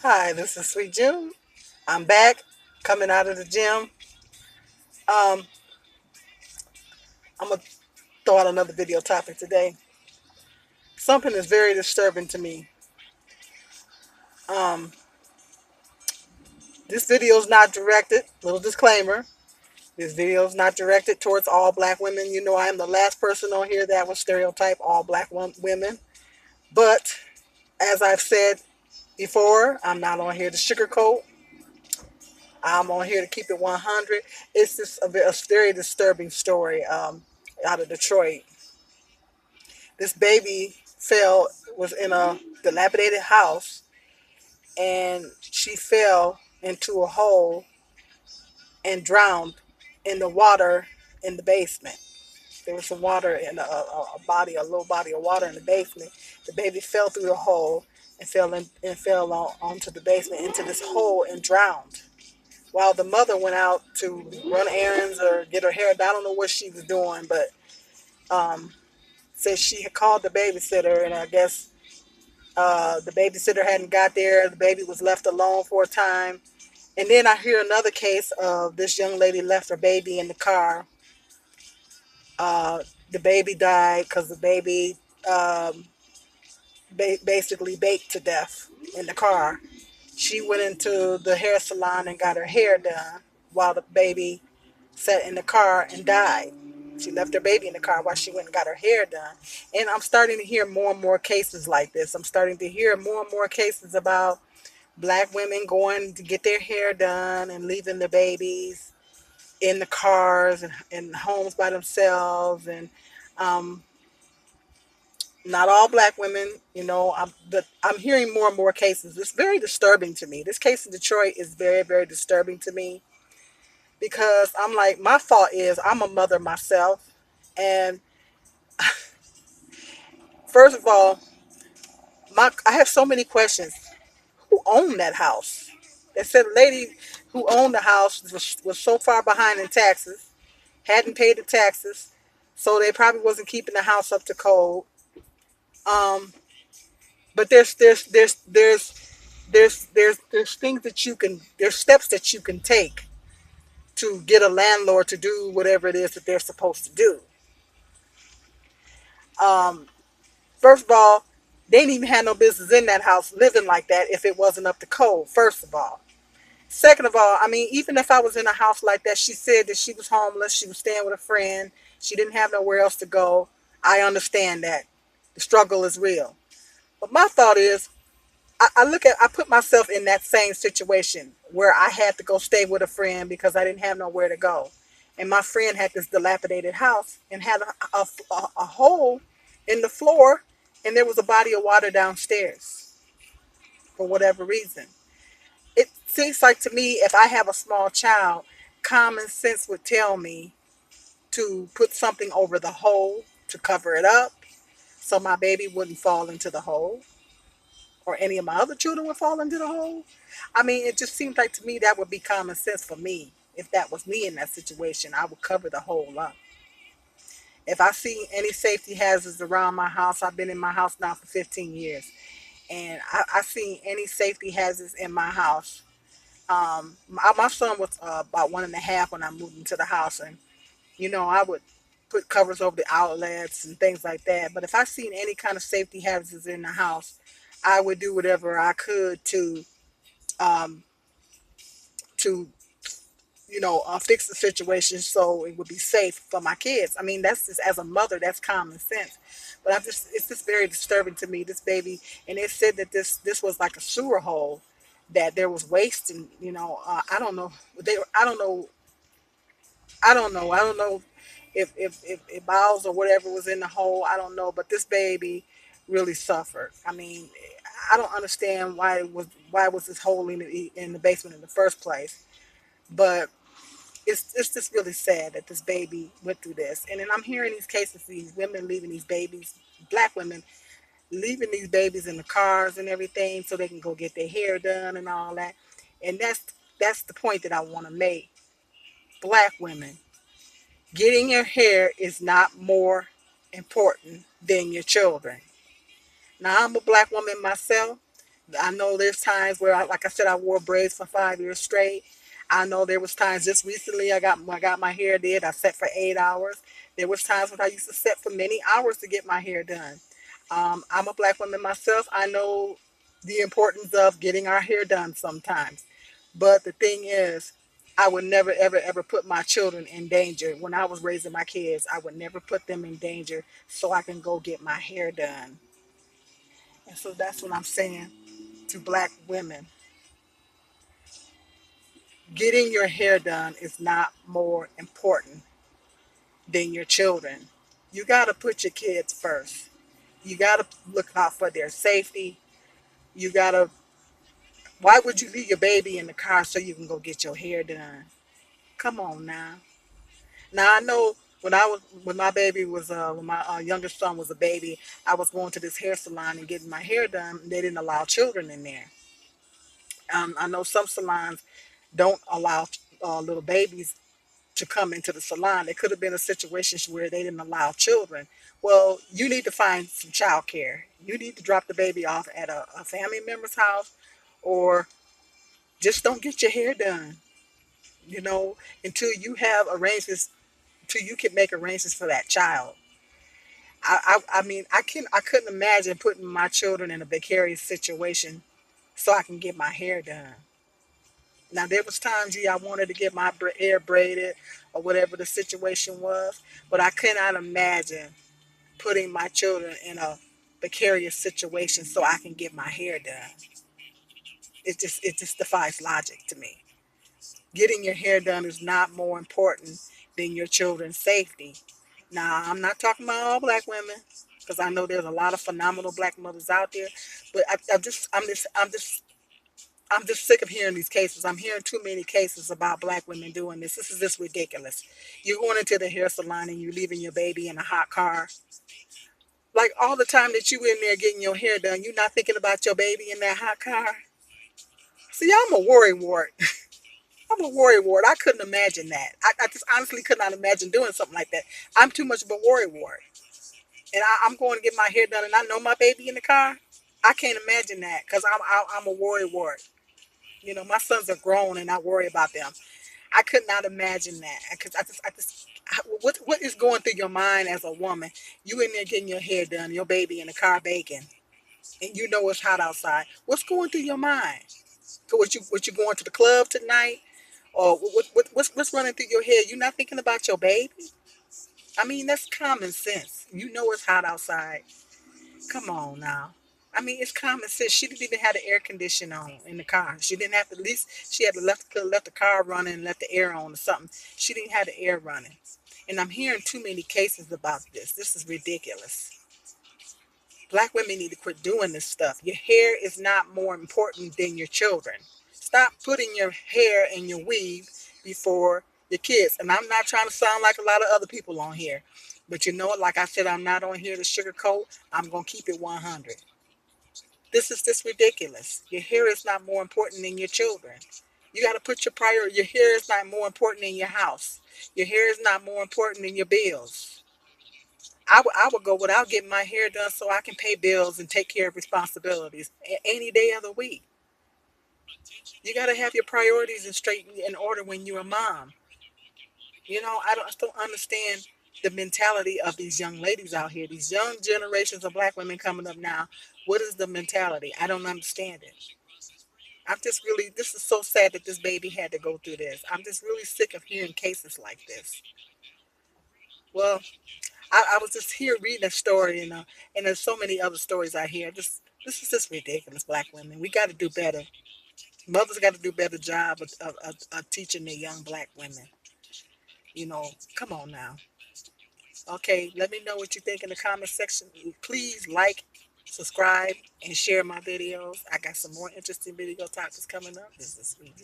Hi, this is Sweet June. I'm back, coming out of the gym. Um, I'm gonna throw out another video topic today. Something is very disturbing to me. Um, this video is not directed. Little disclaimer: this video is not directed towards all black women. You know, I am the last person on here that would stereotype all black women. But as I've said before, I'm not on here to sugarcoat. I'm on here to keep it 100. It's just a very disturbing story out of Detroit. This baby was in a dilapidated house, and she fell into a hole and drowned in the water in the basement. There was some water in a little body of water in the basement. The baby fell through the hole and fell onto the basement into this hole and drowned. While the mother went out to run errands or get her hair done, I don't know what she was doing, but um, said she had called the babysitter, and I guess the babysitter hadn't got there. The baby was left alone for a time. And then I hear another case of this young lady left her baby in the car. The baby died because the baby um, basically baked to death in the car. She went into the hair salon and got her hair done while the baby sat in the car and died. She left her baby in the car while she went and got her hair done. And I'm starting to hear more and more cases like this. I'm starting to hear more and more cases about black women going to get their hair done and leaving their babies in the cars and in homes by themselves. And um, not all black women, but I'm hearing more and more cases. It's very disturbing to me. This case in Detroit is very, very disturbing to me because I'm like, my fault is I'm a mother myself. And first of all, I have so many questions. Who owned that house? They said a lady who owned the house was so far behind in taxes, hadn't paid the taxes, so they probably wasn't keeping the house up to code. Um, but there's things that there's steps that you can take to get a landlord to do whatever it is that they're supposed to do. Um, First of all, they didn't even have no business in that house living like that if it wasn't up to code. First of all. Second of all, I mean, even if I was in a house like that, she said that she was homeless, she was staying with a friend, she didn't have nowhere else to go. I understand that. The struggle is real. But my thought is, I put myself in that same situation where I had to go stay with a friend because I didn't have nowhere to go. And my friend had this dilapidated house and had a hole in the floor, and there was a body of water downstairs for whatever reason. It seems like to me, if I have a small child, common sense would tell me to put something over the hole to cover it up so my baby wouldn't fall into the hole or any of my other children would fall into the hole. I mean, it just seems like to me that would be common sense for me. If that was me in that situation, I would cover the hole up. If I see any safety hazards around my house, I've been in my house now for 15 years, and I see any safety hazards in my house. My son was about 1.5 when I moved into the house, and I would put covers over the outlets and things like that. But if I seen any kind of safety hazards in the house, I would do whatever I could um, to fix the situation so it would be safe for my kids. I mean, that's just as a mother, that's common sense. But it's just very disturbing to me. This baby, and it said that this was like a sewer hole, that there was waste, and I don't know. I don't know if bowels or whatever was in the hole. I don't know, but this baby really suffered. I mean, I don't understand why was this hole in the basement in the first place. But it's just really sad that this baby went through this. And then I'm hearing these cases, these women leaving these babies, black women leaving these babies in the cars and everything so they can go get their hair done and all that. And that's the point that I want to make. Black women, getting your hair is not more important than your children. Now, I'm a black woman myself, I know there's times where, like I said, I wore braids for 5 years straight. I know there was times just recently I got my hair did. I sat for 8 hours. There was times when I used to sit for many hours to get my hair done. I'm a black woman myself. I know the importance of getting our hair done sometimes. But the thing is, I would never, ever, ever put my children in danger. When I was raising my kids, I would never put them in danger so I can go get my hair done. And so that's what I'm saying to black women. Getting your hair done is not more important than your children. You got to put your kids first. You got to look out for their safety. You got to, why would you leave your baby in the car so you can go get your hair done? Come on now. Now I know when my baby was when my youngest son was a baby, I was going to this hair salon and getting my hair done. They didn't allow children in there. I know some salons don't allow little babies to come into the salon. It could have been a situation where they didn't allow children. Well, you need to find some child care. You need to drop the baby off at a family member's house, or just don't get your hair done. You know, until you have arrangements, until you can make arrangements for that child. I mean, I couldn't imagine putting my children in a precarious situation so I can get my hair done. Now there was times, yeah, I wanted to get my hair braided or whatever the situation was, but I cannot imagine putting my children in a precarious situation so I can get my hair done. It just defies logic to me. Getting your hair done is not more important than your children's safety. Now, I'm not talking about all black women, because I know there's a lot of phenomenal black mothers out there, but I'm just sick of hearing these cases. I'm hearing too many cases about black women doing this. This is just ridiculous. You're going into the hair salon and you're leaving your baby in a hot car. Like all the time that you in there getting your hair done, you're not thinking about your baby in that hot car. See, I'm a worry wart. I'm a worry wart. I couldn't imagine that. I just honestly could not imagine doing something like that. I'm too much of a worry wart. And I'm going to get my hair done and I know my baby in the car. I can't imagine that because I'm a worry wart. You know, my sons are grown and I worry about them. I could not imagine that because what is going through your mind as a woman? You in there getting your hair done, your baby in the car baking, and you know it's hot outside. What's going through your mind? So what you going to the club tonight, or what's running through your head? You're not thinking about your baby. I mean, that's common sense. You know it's hot outside. Come on now. I mean, it's common sense. She didn't even have the air conditioner on in the car. She didn't have to, at least she had to left the car running and left the air on or something. She didn't have the air running. And I'm hearing too many cases about this. This is ridiculous. Black women need to quit doing this stuff. Your hair is not more important than your children. Stop putting your hair in your weave before your kids. And I'm not trying to sound like a lot of other people on here. But you know what? Like I said, I'm not on here to sugarcoat. I'm going to keep it 100. This is just ridiculous. Your hair is not more important than your children. You got to put your priority. Your hair is not more important than your house. Your hair is not more important than your bills. I would go without getting my hair done so I can pay bills and take care of responsibilities any day of the week. You got to have your priorities in order when you're a mom. You know, I don't understand the mentality of these young ladies out here. These young generations of black women coming up now. What is the mentality? I don't understand it. I'm just really, this is so sad that this baby had to go through this. I'm just really sick of hearing cases like this. Well, I was just here reading a story, and there's so many other stories I hear. Just this is just ridiculous, black women. We got to do better. Mothers got to do a better job of teaching their young black women. You know, come on now. Okay, let me know what you think in the comment section. Please like, subscribe, and share my videos. I got some more interesting video topics coming up. This is Sweet.